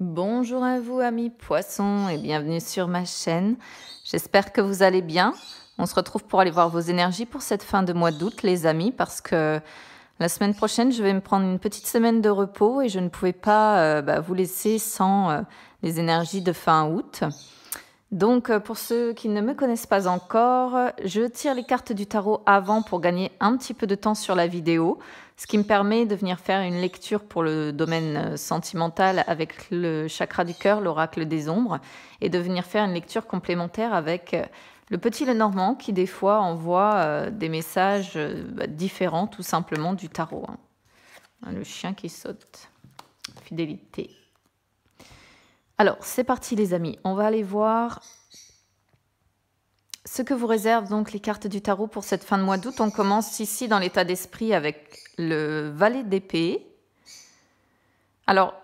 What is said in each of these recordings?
Bonjour à vous amis poissons et bienvenue sur ma chaîne. J'espère que vous allez bien. On se retrouve pour aller voir vos énergies pour cette fin de mois d'août les amis parce que la semaine prochaine je vais me prendre une petite semaine de repos et je ne pouvais pas vous laisser sans les énergies de fin août. Donc pour ceux qui ne me connaissent pas encore, je tire les cartes du tarot avant pour gagner un petit peu de temps sur la vidéo, ce qui me permet de venir faire une lecture pour le domaine sentimental avec le chakra du cœur, l'oracle des ombres, et de venir faire une lecture complémentaire avec le petit Lenormand qui des fois envoie des messages différents tout simplement du tarot. Le chien qui saute, fidélité. Alors, c'est parti les amis, on va aller voir ce que vous réservent donc les cartes du tarot pour cette fin de mois d'août. On commence ici dans l'état d'esprit avec le valet d'épée. Alors,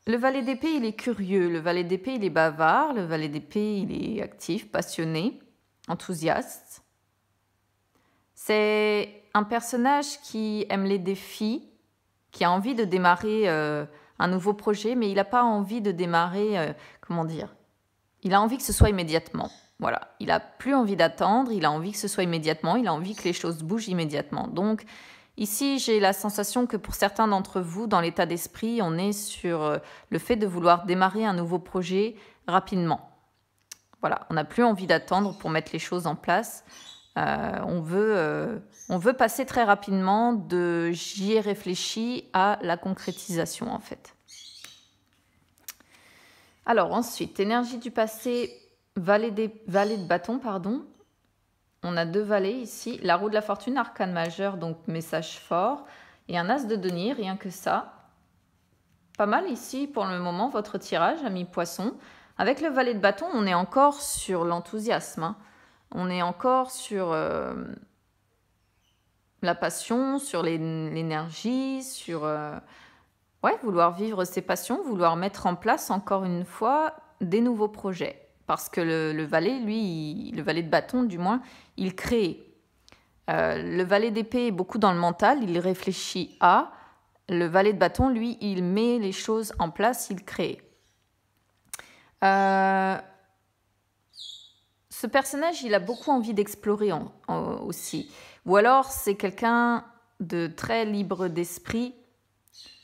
le valet d'épée, il est curieux, le valet d'épée, il est bavard, le valet d'épée, il est actif, passionné, enthousiaste. C'est un personnage qui aime les défis, qui a envie de démarrer un nouveau projet, mais il n'a pas envie de démarrer, comment dire, il a envie que ce soit immédiatement. Voilà, il n'a plus envie d'attendre, il a envie que ce soit immédiatement, il a envie que les choses bougent immédiatement. Donc ici, j'ai la sensation que pour certains d'entre vous, dans l'état d'esprit, on est sur le fait de vouloir démarrer un nouveau projet rapidement. Voilà, on n'a plus envie d'attendre pour mettre les choses en place. On veut passer très rapidement de j'y ai réfléchi à la concrétisation en fait. Alors ensuite, énergie du passé, valet de bâton, pardon. On a deux valets ici, la roue de la fortune, arcane majeur, donc message fort, et un as de denier, rien que ça. Pas mal ici pour le moment votre tirage, amis poissons. Avec le valet de bâton, on est encore sur l'enthousiasme, hein. On est encore sur la passion, sur l'énergie, sur vouloir vivre ses passions, vouloir mettre en place encore une fois des nouveaux projets. Parce que le valet, lui, le valet de bâton du moins, il crée. Le valet d'épée est beaucoup dans le mental, il réfléchit à. Le valet de bâton, lui, il met les choses en place, il crée. Ce personnage, il a beaucoup envie d'explorer aussi. Ou alors, c'est quelqu'un de très libre d'esprit.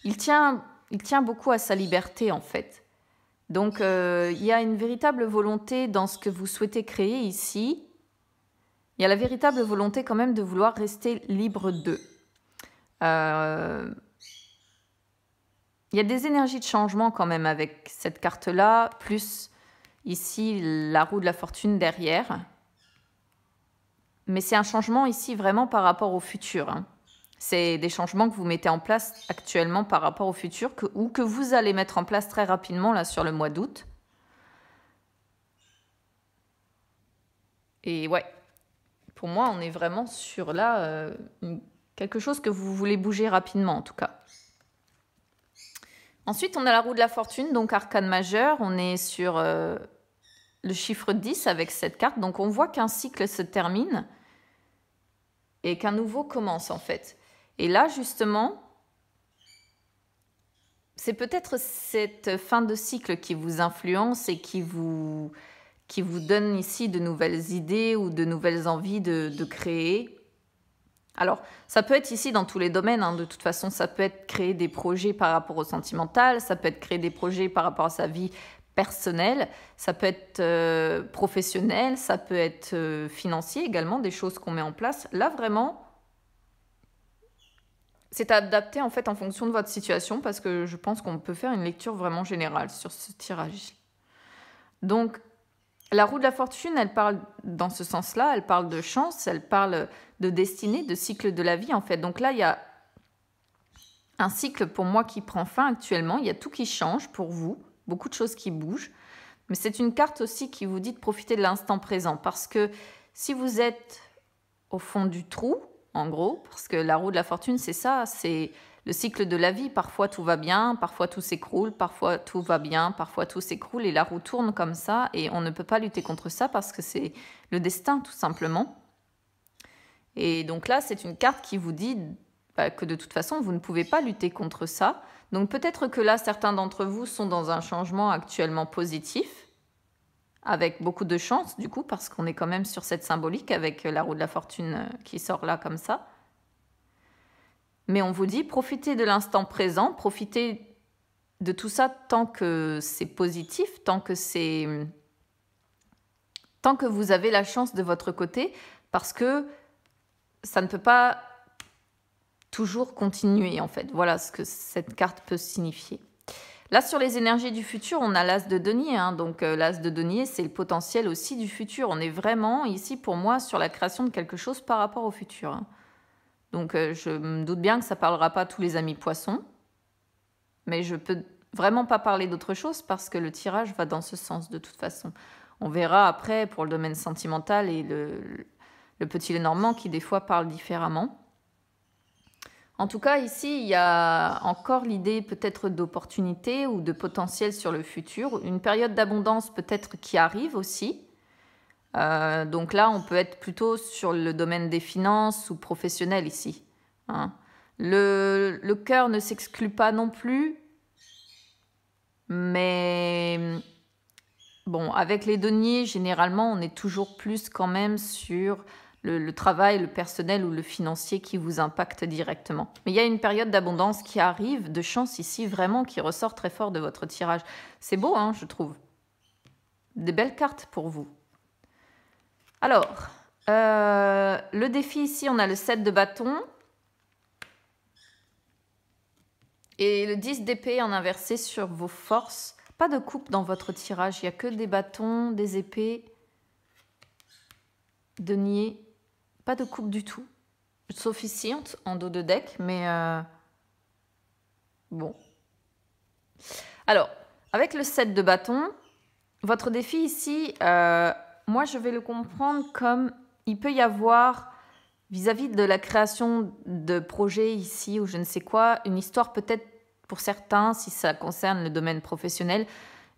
Il tient beaucoup à sa liberté, en fait. Donc, il y a une véritable volonté dans ce que vous souhaitez créer ici. Il y a la véritable volonté quand même de vouloir rester libre d'eux. Il y a des énergies de changement quand même avec cette carte-là, plus ici la roue de la fortune derrière. Mais c'est un changement ici vraiment par rapport au futur, hein. C'est des changements que vous mettez en place actuellement par rapport au futur ou que vous allez mettre en place très rapidement là sur le mois d'août. Et ouais, pour moi, on est vraiment sur là quelque chose que vous voulez bouger rapidement en tout cas. Ensuite, on a la roue de la fortune, donc arcane majeur. On est sur le chiffre 10 avec cette carte. Donc, on voit qu'un cycle se termine et qu'un nouveau commence en fait. Et là, justement, c'est peut-être cette fin de cycle qui vous influence et qui vous donne ici de nouvelles idées ou de nouvelles envies de créer. Alors, ça peut être ici dans tous les domaines, hein. De toute façon, ça peut être créer des projets par rapport au sentimental, ça peut être créer des projets par rapport à sa vie personnelle, ça peut être professionnel, ça peut être financier également, des choses qu'on met en place. Là, vraiment, c'est adapté en fait en fonction de votre situation parce que je pense qu'on peut faire une lecture vraiment générale sur ce tirage. Donc, la roue de la fortune, elle parle dans ce sens-là, elle parle de chance, elle parle de destinée, de cycle de la vie en fait. Donc là, il y a un cycle pour moi qui prend fin actuellement, il y a tout qui change pour vous, beaucoup de choses qui bougent. Mais c'est une carte aussi qui vous dit de profiter de l'instant présent parce que si vous êtes au fond du trou, en gros, parce que la roue de la fortune, c'est ça, c'est le cycle de la vie. Parfois, tout va bien, parfois, tout s'écroule, parfois, tout va bien, parfois, tout s'écroule et la roue tourne comme ça et on ne peut pas lutter contre ça parce que c'est le destin, tout simplement. Et donc là, c'est une carte qui vous dit que de toute façon, vous ne pouvez pas lutter contre ça. Donc peut-être que là, certains d'entre vous sont dans un changement actuellement positif, avec beaucoup de chance du coup, parce qu'on est quand même sur cette symbolique avec la roue de la fortune qui sort là comme ça. Mais on vous dit, profitez de l'instant présent, profitez de tout ça tant que c'est positif, tant que vous avez la chance de votre côté, parce que ça ne peut pas toujours continuer en fait. Voilà ce que cette carte peut signifier. Là, sur les énergies du futur, on a l'as de denier. Donc l'as de denier, c'est le potentiel aussi du futur. On est vraiment ici, pour moi, sur la création de quelque chose par rapport au futur. Donc je me doute bien que ça ne parlera pas à tous les amis poissons. Mais je peux vraiment pas parler d'autre chose parce que le tirage va dans ce sens de toute façon. On verra après pour le domaine sentimental et le petit Lenormand qui des fois parle différemment. En tout cas, ici, il y a encore l'idée peut-être d'opportunité ou de potentiel sur le futur. Une période d'abondance peut-être qui arrive aussi. Donc là, on peut être plutôt sur le domaine des finances ou professionnel ici. Le cœur ne s'exclut pas non plus. Mais bon, avec les deniers, généralement, on est toujours plus quand même sur le travail, le personnel ou le financier qui vous impacte directement. Mais il y a une période d'abondance qui arrive, de chance ici, vraiment, qui ressort très fort de votre tirage. C'est beau, je trouve. Des belles cartes pour vous. Alors, le défi ici, on a le 7 de bâton. Et le 10 d'épée en inversé sur vos forces. Pas de coupe dans votre tirage. Il n'y a que des bâtons, des épées, deniers. Pas de coupe du tout. Sauf ici, en dos de deck. Mais bon. Alors, avec le 7 de bâton, votre défi ici, moi je vais le comprendre comme il peut y avoir... vis-à-vis de la création de projets ici ou je ne sais quoi, une histoire peut-être pour certains, si ça concerne le domaine professionnel,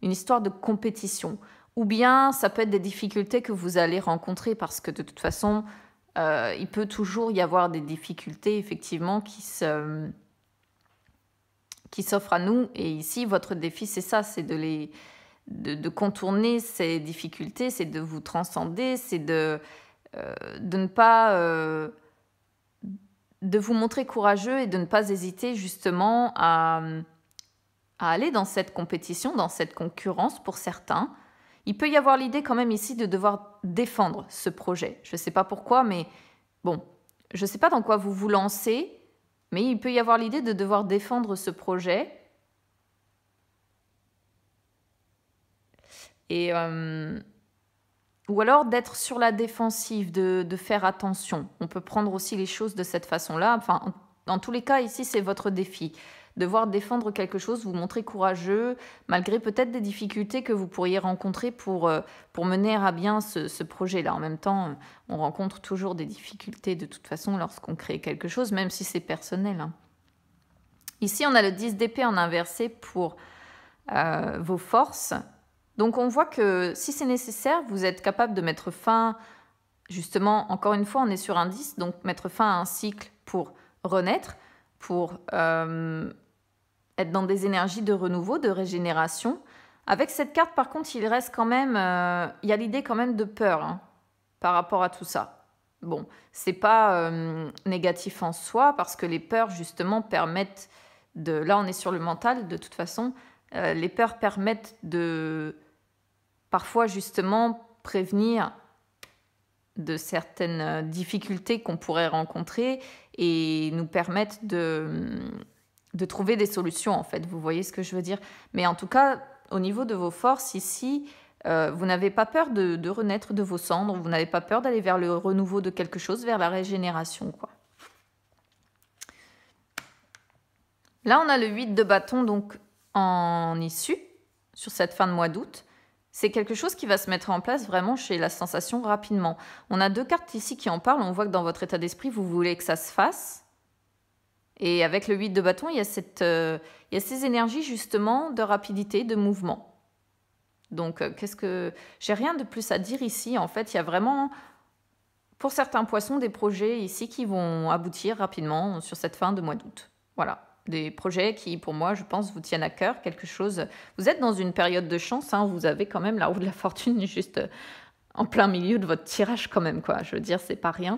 une histoire de compétition. Ou bien ça peut être des difficultés que vous allez rencontrer parce que de toute façon, il peut toujours y avoir des difficultés effectivement qui s'offrent à nous. Et ici, votre défi, c'est ça, c'est de contourner ces difficultés, c'est de vous transcender, c'est de ne pas... de vous montrer courageux et de ne pas hésiter justement à aller dans cette compétition, dans cette concurrence pour certains. Il peut y avoir l'idée quand même ici de devoir défendre ce projet. Je ne sais pas pourquoi, mais bon, je ne sais pas dans quoi vous vous lancez, mais il peut y avoir l'idée de devoir défendre ce projet. Et... ou alors d'être sur la défensive, de faire attention. On peut prendre aussi les choses de cette façon-là. Enfin, dans tous les cas, ici, c'est votre défi. Devoir défendre quelque chose, vous montrer courageux, malgré peut-être des difficultés que vous pourriez rencontrer pour mener à bien ce projet-là. En même temps, on rencontre toujours des difficultés de toute façon lorsqu'on crée quelque chose, même si c'est personnel. Ici, on a le 10 d'épée en inversé pour vos forces. Donc on voit que si c'est nécessaire, vous êtes capable de mettre fin, justement, encore une fois, on est sur un 10, donc mettre fin à un cycle pour renaître, pour être dans des énergies de renouveau, de régénération. Avec cette carte, par contre, il reste quand même, il y a l'idée quand même de peur par rapport à tout ça. Bon, c'est pas négatif en soi, parce que les peurs, justement, permettent de... Là, on est sur le mental, de toute façon. Les peurs permettent de... parfois justement prévenir de certaines difficultés qu'on pourrait rencontrer et nous permettent de trouver des solutions en fait. Vous voyez ce que je veux dire? Mais en tout cas, au niveau de vos forces ici, vous n'avez pas peur de renaître de vos cendres, vous n'avez pas peur d'aller vers le renouveau de quelque chose, vers la régénération, quoi. Là, on a le 8 de bâton donc en issue sur cette fin de mois d'août. C'est quelque chose qui va se mettre en place vraiment chez la sensation rapidement. On a deux cartes ici qui en parlent. On voit que dans votre état d'esprit, vous voulez que ça se fasse. Et avec le 8 de bâton, il y a ces énergies justement de rapidité, de mouvement. Donc, j'ai rien de plus à dire ici. En fait, il y a vraiment... pour certains poissons, des projets ici qui vont aboutir rapidement sur cette fin de mois d'août. Voilà, des projets qui, pour moi, je pense, vous tiennent à cœur, quelque chose... Vous êtes dans une période de chance, hein, vous avez quand même la roue de la fortune juste en plein milieu de votre tirage quand même, quoi. Je veux dire, c'est pas rien.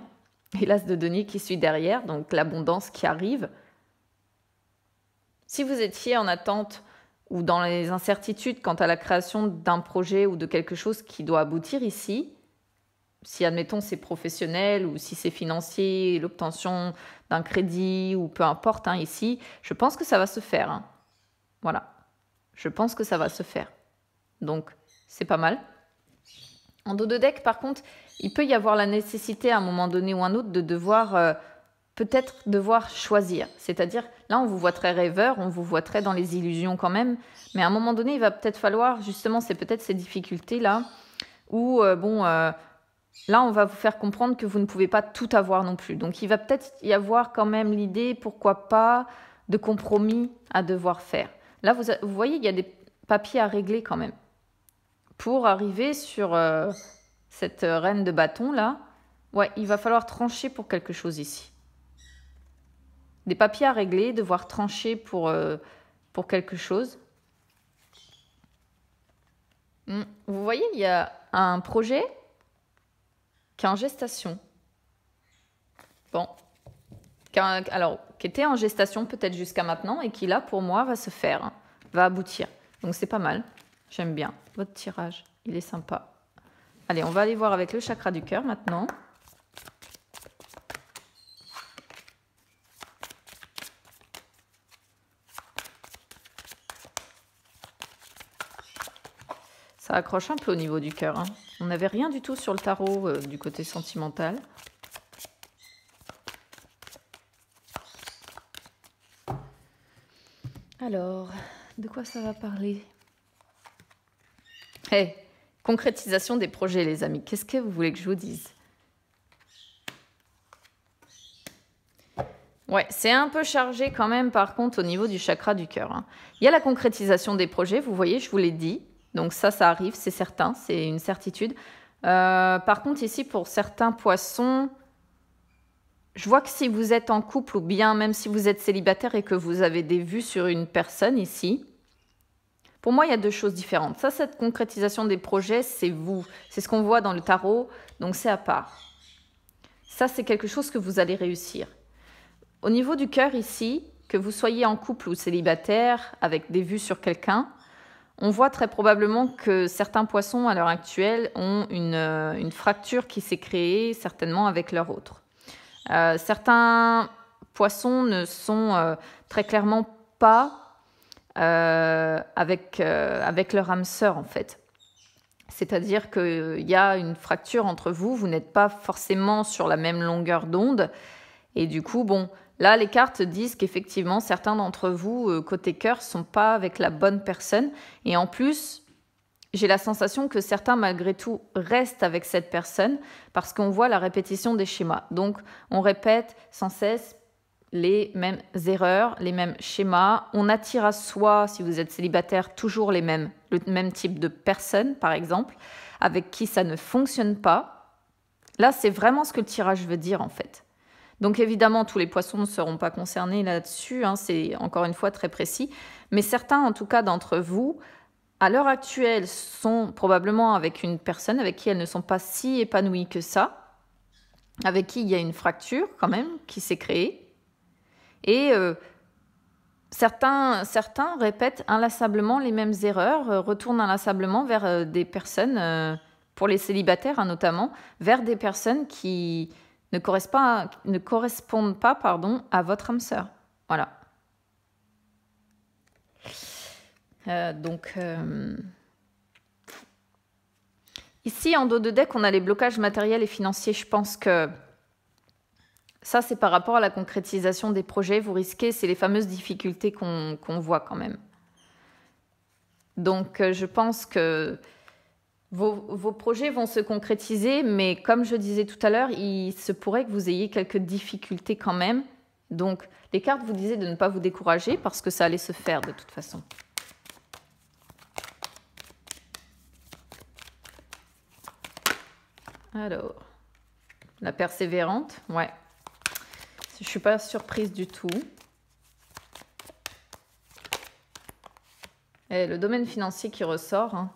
Et l'as de denier qui suit derrière, donc l'abondance qui arrive. Si vous étiez en attente ou dans les incertitudes quant à la création d'un projet ou de quelque chose qui doit aboutir ici, si admettons c'est professionnel ou si c'est financier, l'obtention d'un crédit ou peu importe, hein, ici, je pense que ça va se faire. Hein. Voilà, je pense que ça va se faire. Donc, c'est pas mal. En dos de deck, par contre, il peut y avoir la nécessité à un moment donné ou un autre de devoir, peut-être devoir choisir. C'est-à-dire, là, on vous voit très rêveur, on vous voit très dans les illusions quand même, mais à un moment donné, il va peut-être falloir, justement, c'est peut-être ces difficultés-là, où, là, on va vous faire comprendre que vous ne pouvez pas tout avoir non plus. Donc, il va peut-être y avoir quand même l'idée, pourquoi pas, de compromis à devoir faire. Là, vous voyez, il y a des papiers à régler quand même. Pour arriver sur cette reine de bâton, là, ouais, il va falloir trancher pour quelque chose ici. Des papiers à régler, devoir trancher pour quelque chose. Vous voyez, il y a un projet qui est en gestation. Bon. Alors, qui était en gestation peut-être jusqu'à maintenant et qui, là, pour moi, va se faire, hein, va aboutir. Donc, c'est pas mal. J'aime bien votre tirage. Il est sympa. Allez, on va aller voir avec le chakra du cœur maintenant. Ça accroche un peu au niveau du cœur. Hein. On n'avait rien du tout sur le tarot du côté sentimental. Alors, de quoi ça va parler? Hey, concrétisation des projets, les amis. Qu'est-ce que vous voulez que je vous dise? Ouais, c'est un peu chargé quand même, par contre, au niveau du chakra du cœur. Hein. Il y a la concrétisation des projets, vous voyez, je vous l'ai dit. Donc ça arrive, c'est certain, c'est une certitude. Par contre, ici, pour certains poissons, je vois que si vous êtes en couple ou bien même si vous êtes célibataire et que vous avez des vues sur une personne ici, pour moi, il y a deux choses différentes. Ça, cette concrétisation des projets, c'est vous. C'est ce qu'on voit dans le tarot, donc c'est à part. Ça, c'est quelque chose que vous allez réussir. Au niveau du cœur ici, que vous soyez en couple ou célibataire avec des vues sur quelqu'un, on voit très probablement que certains poissons à l'heure actuelle ont une fracture qui s'est créée certainement avec leur autre. Certains poissons ne sont très clairement pas avec leur âme sœur en fait. C'est-à-dire qu'il y a une fracture entre vous, vous n'êtes pas forcément sur la même longueur d'onde et du coup, bon, là les cartes disent qu'effectivement certains d'entre vous, côté cœur, ne sont pas avec la bonne personne et en plus, j'ai la sensation que certains, malgré tout, restent avec cette personne parce qu'on voit la répétition des schémas. Donc, on répète sans cesse les mêmes erreurs, les mêmes schémas. On attire à soi, si vous êtes célibataire, toujours le même type de personne, par exemple, avec qui ça ne fonctionne pas. Là, c'est vraiment ce que le tirage veut dire, en fait. Donc, évidemment, tous les poissons ne seront pas concernés là-dessus. Hein, c'est encore une fois très précis. Mais certains, en tout cas, d'entre vous, à l'heure actuelle, sont probablement avec une personne avec qui elles ne sont pas si épanouies que ça, avec qui il y a une fracture quand même qui s'est créée. Et certains répètent inlassablement les mêmes erreurs, retournent inlassablement vers des personnes, pour les célibataires hein, notamment, vers des personnes qui ne correspondent pas à votre âme sœur. Voilà. Ici, en dos de deck, on a les blocages matériels et financiers. Je pense que ça, c'est par rapport à la concrétisation des projets. Vous risquez, c'est les fameuses difficultés qu'on voit quand même. Donc, je pense que vos projets vont se concrétiser, mais comme je disais tout à l'heure, il se pourrait que vous ayez quelques difficultés quand même. Donc, les cartes vous disaient de ne pas vous décourager parce que ça allait se faire de toute façon. Alors, La persévérante, ouais. Je ne suis pas surprise du tout. Et le domaine financier qui ressort. Hein.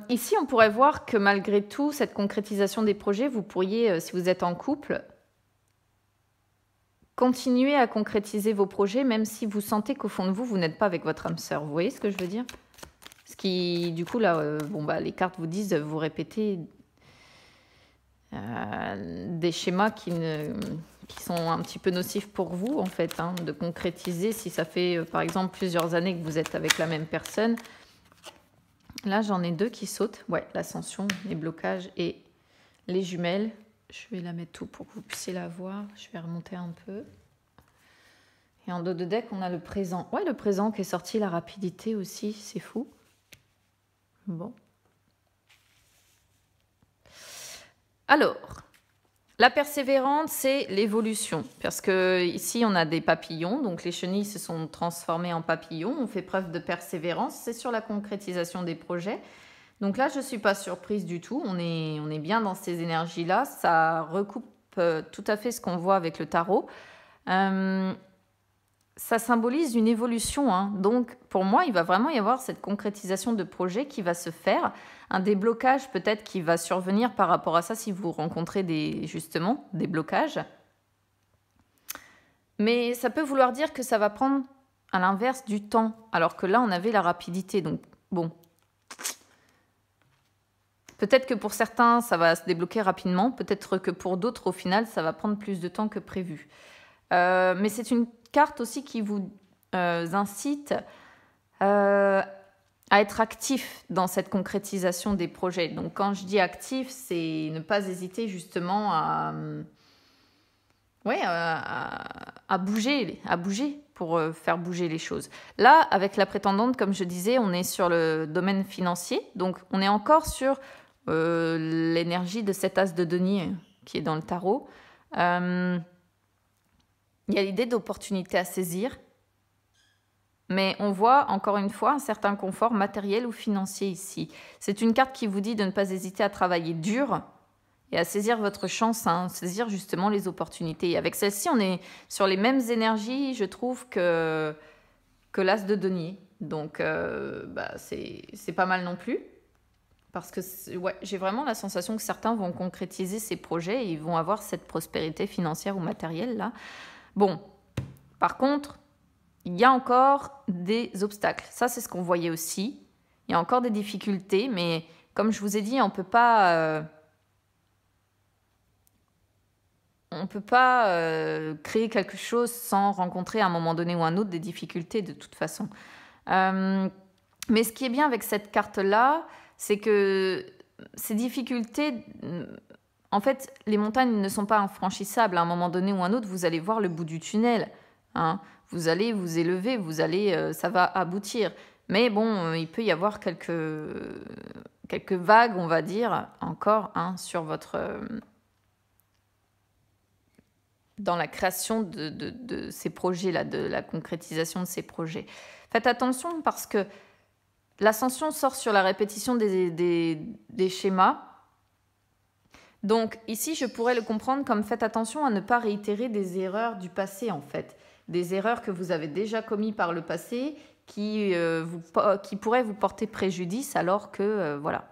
Ici, on pourrait voir que malgré tout, cette concrétisation des projets, vous pourriez, si vous êtes en couple, continuer à concrétiser vos projets, même si vous sentez qu'au fond de vous, vous n'êtes pas avec votre âme sœur. Vous voyez ce que je veux dire? Ce qui, du coup, là, les cartes vous disent, vous répétez des schémas qui sont un petit peu nocifs pour vous, en fait, hein, de concrétiser. Si ça fait, par exemple, plusieurs années que vous êtes avec la même personne. Là, j'en ai 2 qui sautent. Ouais, l'ascension, les blocages et les jumelles. Je vais la mettre tout pour que vous puissiez la voir. Je vais remonter un peu. Et en dos de deck, on a le présent. Ouais, le présent qui est sorti, la rapidité aussi, c'est fou. Bon. Alors, la persévérante, c'est l'évolution. Parce que ici, on a des papillons. Donc, les chenilles se sont transformées en papillons. On fait preuve de persévérance. C'est sur la concrétisation des projets. Donc là, je ne suis pas surprise du tout. On est bien dans ces énergies-là. Ça recoupe tout à fait ce qu'on voit avec le tarot. Ça symbolise une évolution. Hein. Donc, pour moi, il va vraiment y avoir cette concrétisation de projet qui va se faire. Un déblocage peut-être qui va survenir par rapport à ça si vous rencontrez justement des blocages. Mais ça peut vouloir dire que ça va prendre à l'inverse du temps. Alors que là, on avait la rapidité. Donc, bon. Peut-être que pour certains, ça va se débloquer rapidement. Peut-être que pour d'autres, au final, ça va prendre plus de temps que prévu. Mais c'est une carte aussi qui vous incite à être actif dans cette concrétisation des projets. Donc, quand je dis actif, c'est ne pas hésiter justement à bouger pour faire bouger les choses. Là, avec la prétendante, comme je disais, on est sur le domaine financier. Donc, on est encore sur l'énergie de cet as de denier qui est dans le tarot. Il y a l'idée d'opportunité à saisir. Mais on voit, encore une fois, un certain confort matériel ou financier ici. C'est une carte qui vous dit de ne pas hésiter à travailler dur et à saisir votre chance, hein, saisir justement les opportunités. Et avec celle-ci, on est sur les mêmes énergies, je trouve, que l'as de denier. Donc, c'est pas mal non plus. Parce que j'ai vraiment la sensation que certains vont concrétiser ces projets et ils vont avoir cette prospérité financière ou matérielle là. Bon, par contre, il y a encore des obstacles. Ça, c'est ce qu'on voyait aussi. Il y a encore des difficultés, mais comme je vous ai dit, on peut pas créer quelque chose sans rencontrer à un moment donné ou un autre des difficultés de toute façon. Mais ce qui est bien avec cette carte-là, c'est que ces difficultés, en fait, les montagnes ne sont pas infranchissables. À un moment donné ou un autre, vous allez voir le bout du tunnel. Hein. Vous allez vous élever, ça va aboutir. Mais bon, il peut y avoir quelques vagues, on va dire, encore sur votre... dans la création de ces projets-là, de la concrétisation de ces projets. Faites attention parce que l'ascension sort sur la répétition des schémas. Donc ici, je pourrais le comprendre comme faites attention à ne pas réitérer des erreurs du passé, en fait. Des erreurs que vous avez déjà commises par le passé qui pourraient vous porter préjudice alors que, voilà.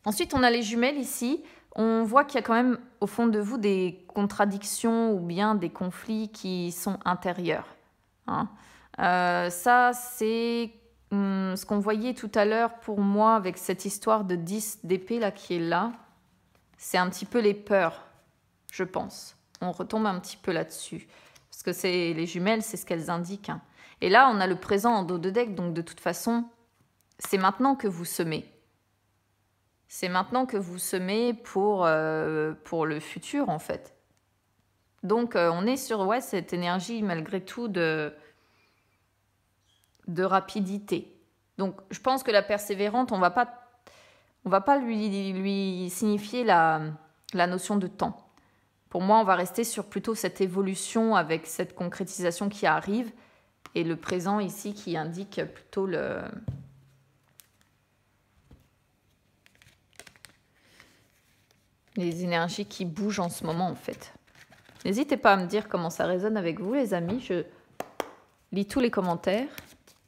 Ensuite, on a les jumelles ici. On voit qu'il y a quand même au fond de vous des contradictions ou bien des conflits qui sont intérieurs. Hein. Ça, c'est ce qu'on voyait tout à l'heure pour moi avec cette histoire de 10 d'épée là qui est là. C'est un petit peu les peurs, je pense. On retombe un petit peu là-dessus. Parce que les jumelles, c'est ce qu'elles indiquent. Hein. Et là, on a le présent en dos de deck. Donc, de toute façon, c'est maintenant que vous semez. C'est maintenant que vous semez pour le futur, en fait. Donc, on est sur cette énergie, malgré tout, de rapidité. Donc, je pense que la persévérante, on va pas lui signifier la notion de temps. Pour moi, on va rester sur plutôt cette évolution avec cette concrétisation qui arrive. Et le présent ici qui indique plutôt les énergies qui bougent en ce moment en fait. N'hésitez pas à me dire comment ça résonne avec vous les amis. Je lis tous les commentaires.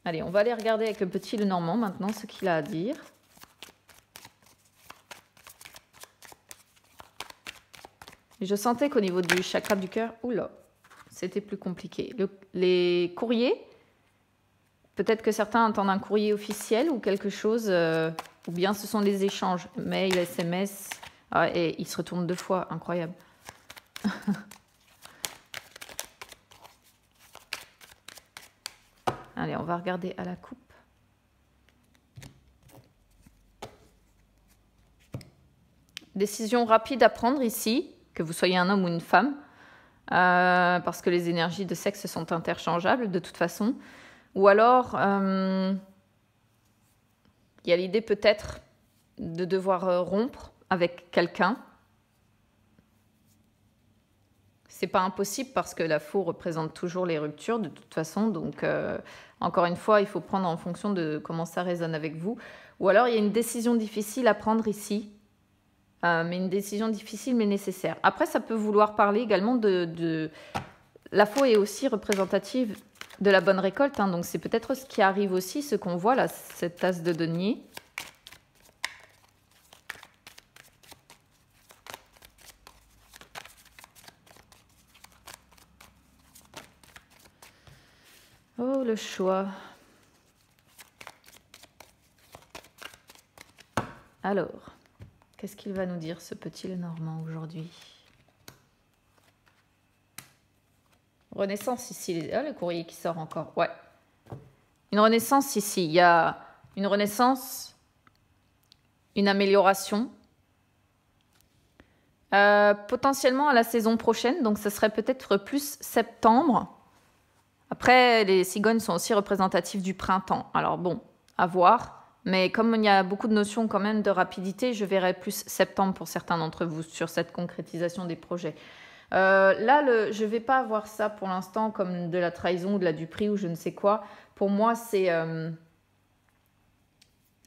Allez, on va aller regarder avec le petit Lenormand maintenant ce qu'il a à dire. Et je sentais qu'au niveau du chakra du cœur, oula, c'était plus compliqué. Les courriers, peut-être que certains attendent un courrier officiel ou quelque chose, ou bien ce sont des échanges, mail, SMS, et il se retourne 2 fois, incroyable. Allez, on va regarder à la coupe. Décision rapide à prendre ici, que vous soyez un homme ou une femme, parce que les énergies de sexe sont interchangeables de toute façon. Ou alors, il y a l'idée peut-être de devoir rompre avec quelqu'un. C'est pas impossible parce que la faux représente toujours les ruptures de toute façon. Donc, encore une fois, il faut prendre en fonction de comment ça résonne avec vous. Ou alors, il y a une décision difficile à prendre ici. Mais une décision difficile mais nécessaire. Après, ça peut vouloir parler également de... La faux est aussi représentative de la bonne récolte. Hein, donc, c'est peut-être ce qui arrive aussi, ce qu'on voit là, cette tasse de denier. Oh, le choix. Alors, qu'est-ce qu'il va nous dire, ce petit Lenormand, aujourd'hui? Renaissance ici. Ah, le courrier qui sort encore. Ouais. Une renaissance ici. Il y a une renaissance, une amélioration. Potentiellement à la saison prochaine. Donc, ce serait peut-être plus septembre. Après, les cigognes sont aussi représentatives du printemps. Alors bon, à voir. Mais comme il y a beaucoup de notions quand même de rapidité, je verrai plus septembre pour certains d'entre vous sur cette concrétisation des projets. Là, je ne vais pas voir ça pour l'instant comme de la trahison ou de la duperie ou je ne sais quoi. Pour moi, c'est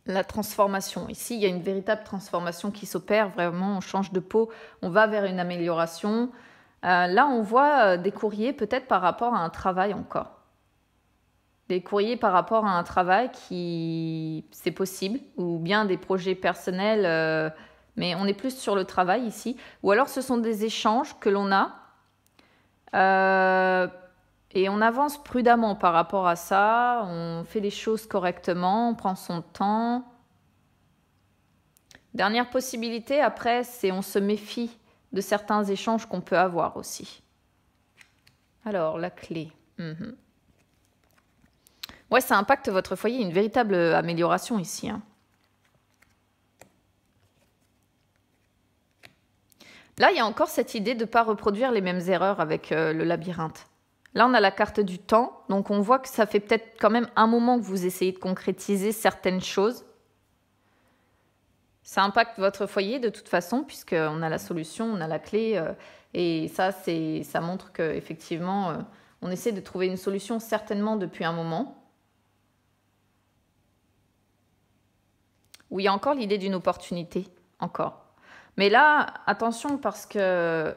la transformation. Ici, il y a une véritable transformation qui s'opère. Vraiment, on change de peau, on va vers une amélioration. Là, on voit des courriers peut-être par rapport à un travail encore. Des courriers par rapport à un travail qui, c'est possible, ou bien des projets personnels, mais on est plus sur le travail ici. Ou alors ce sont des échanges que l'on a, et on avance prudemment par rapport à ça, on fait les choses correctement, on prend son temps. Dernière possibilité, après, c'est on se méfie de certains échanges qu'on peut avoir aussi. Alors, la clé. Ouais, ça impacte votre foyer, une véritable amélioration ici. Hein. Là, il y a encore cette idée de ne pas reproduire les mêmes erreurs avec le labyrinthe. Là, on a la carte du temps, donc on voit que ça fait peut-être quand même un moment que vous essayez de concrétiser certaines choses. Ça impacte votre foyer de toute façon, puisqu'on a la solution, on a la clé, et ça montre qu'effectivement, on essaie de trouver une solution certainement depuis un moment. Où il y a encore l'idée d'une opportunité, encore. Mais là, attention parce que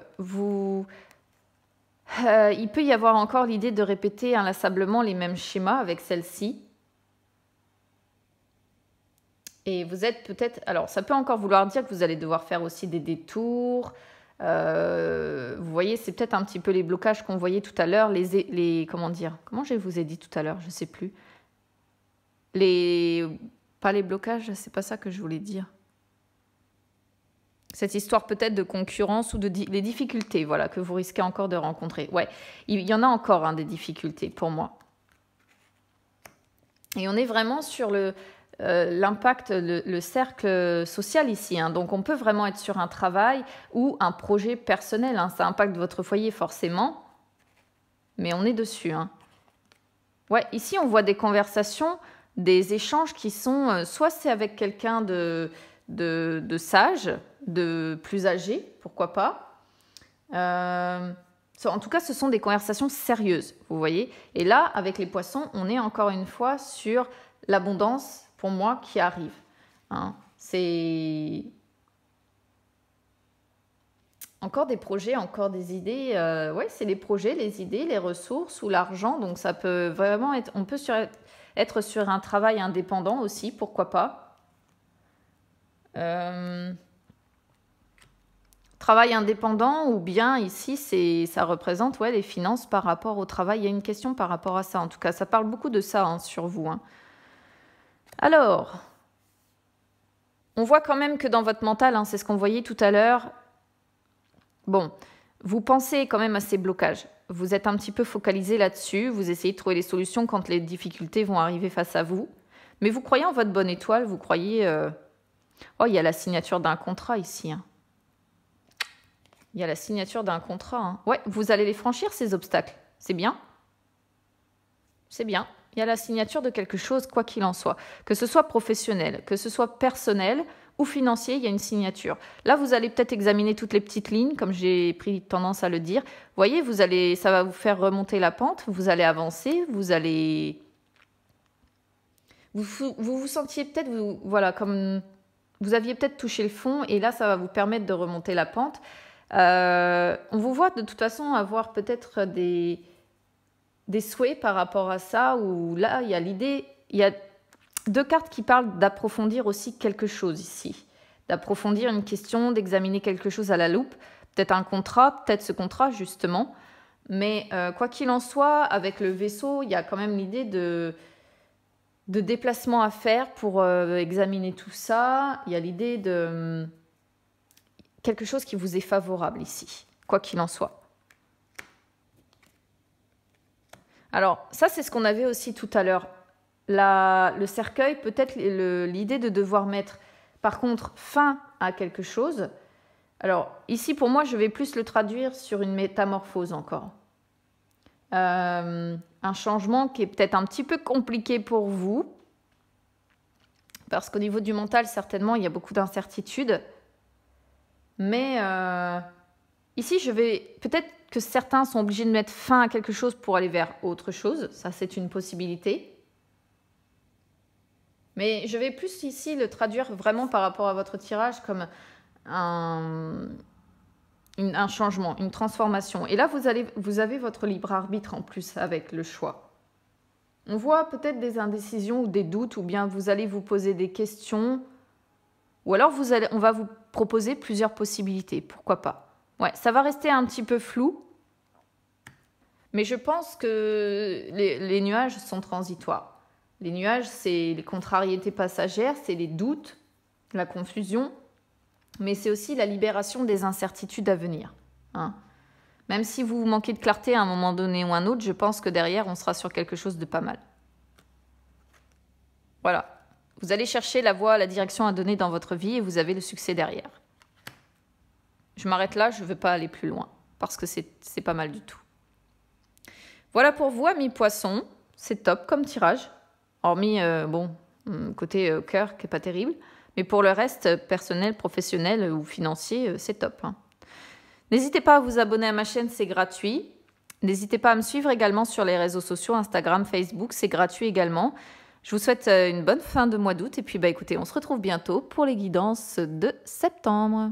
il peut y avoir encore l'idée de répéter inlassablement les mêmes schémas avec celle-ci. Et vous êtes peut-être... Alors, ça peut encore vouloir dire que vous allez devoir faire aussi des détours. Vous voyez, c'est peut-être un petit peu les blocages qu'on voyait tout à l'heure. Comment dire? Comment je vous ai dit tout à l'heure? Je ne sais plus. Pas les blocages, c'est pas ça que je voulais dire. Cette histoire peut-être de concurrence ou les difficultés, voilà, que vous risquez encore de rencontrer. Ouais, il y en a encore hein, des difficultés pour moi. Et on est vraiment sur l'impact, le cercle social ici. Hein. Donc on peut vraiment être sur un travail ou un projet personnel. Hein. Ça impacte votre foyer forcément, mais on est dessus. Hein. Ouais, ici on voit des conversations, des échanges qui sont, soit c'est avec quelqu'un de sage, de plus âgé, pourquoi pas. En tout cas, ce sont des conversations sérieuses, vous voyez. Et là, avec les poissons, on est encore une fois sur l'abondance, pour moi, qui arrive. Hein. C'est encore des projets, encore des idées. Oui, c'est les projets, les idées, les ressources ou l'argent. Donc, ça peut vraiment être... On peut être sur un travail indépendant aussi, pourquoi pas. Travail indépendant ou bien ici, ça représente les finances par rapport au travail. Il y a une question par rapport à ça. En tout cas, ça parle beaucoup de ça sur vous. Hein. Alors, on voit quand même que dans votre mental, c'est ce qu'on voyait tout à l'heure, bon, vous pensez quand même à ces blocages. Vous êtes un petit peu focalisé là-dessus. Vous essayez de trouver les solutions quand les difficultés vont arriver face à vous. Mais vous croyez en votre bonne étoile. Vous croyez... Oh, il y a la signature d'un contrat ici. Hein. Il y a la signature d'un contrat. Hein. Ouais, vous allez les franchir, ces obstacles. C'est bien. C'est bien. Il y a la signature de quelque chose, quoi qu'il en soit. Que ce soit professionnel, que ce soit personnel ou financier, il y a une signature. Là, vous allez peut-être examiner toutes les petites lignes, comme j'ai pris tendance à le dire. Vous voyez, ça va vous faire remonter la pente, vous allez avancer, vous allez... Vous sentiez peut-être, voilà, comme... Vous aviez peut-être touché le fond, et là, ça va vous permettre de remonter la pente. On vous voit de toute façon avoir peut-être des souhaits par rapport à ça, où là, il y a l'idée, il y a 2 cartes qui parlent d'approfondir aussi quelque chose ici, d'approfondir une question, d'examiner quelque chose à la loupe, peut-être un contrat, peut-être ce contrat justement, mais quoi qu'il en soit, avec le vaisseau, il y a quand même l'idée de déplacement à faire pour examiner tout ça, il y a l'idée de quelque chose qui vous est favorable ici, quoi qu'il en soit. Alors, ça, c'est ce qu'on avait aussi tout à l'heure. Le cercueil, peut-être l'idée de devoir mettre, par contre, fin à quelque chose. Alors, ici, pour moi, je vais plus le traduire sur une métamorphose encore. Un changement qui est peut-être un petit peu compliqué pour vous, parce qu'au niveau du mental, certainement, il y a beaucoup d'incertitudes. Mais ici, peut-être que certains sont obligés de mettre fin à quelque chose pour aller vers autre chose. Ça, c'est une possibilité. Mais je vais plus ici le traduire vraiment par rapport à votre tirage comme un changement, une transformation. Et là, vous avez votre libre arbitre en plus avec le choix. On voit peut-être des indécisions ou des doutes, ou bien vous allez vous poser des questions, ou alors on va vous proposer plusieurs possibilités, pourquoi pas. Ouais, ça va rester un petit peu flou, mais je pense que les nuages sont transitoires. Les nuages, c'est les contrariétés passagères, c'est les doutes, la confusion, mais c'est aussi la libération des incertitudes à venir. Hein. Même si vous manquez de clarté à un moment donné ou un autre, je pense que derrière, on sera sur quelque chose de pas mal. Voilà. Vous allez chercher la voie, la direction à donner dans votre vie et vous avez le succès derrière. Je m'arrête là, je ne veux pas aller plus loin parce que c'est pas mal du tout. Voilà pour vous, amis poissons. C'est top comme tirage. Hormis, côté cœur qui n'est pas terrible. Mais pour le reste, personnel, professionnel ou financier, c'est top. Hein. N'hésitez pas à vous abonner à ma chaîne, c'est gratuit. N'hésitez pas à me suivre également sur les réseaux sociaux, Instagram, Facebook, c'est gratuit également. Je vous souhaite une bonne fin de mois d'août et puis écoutez, on se retrouve bientôt pour les guidances de septembre.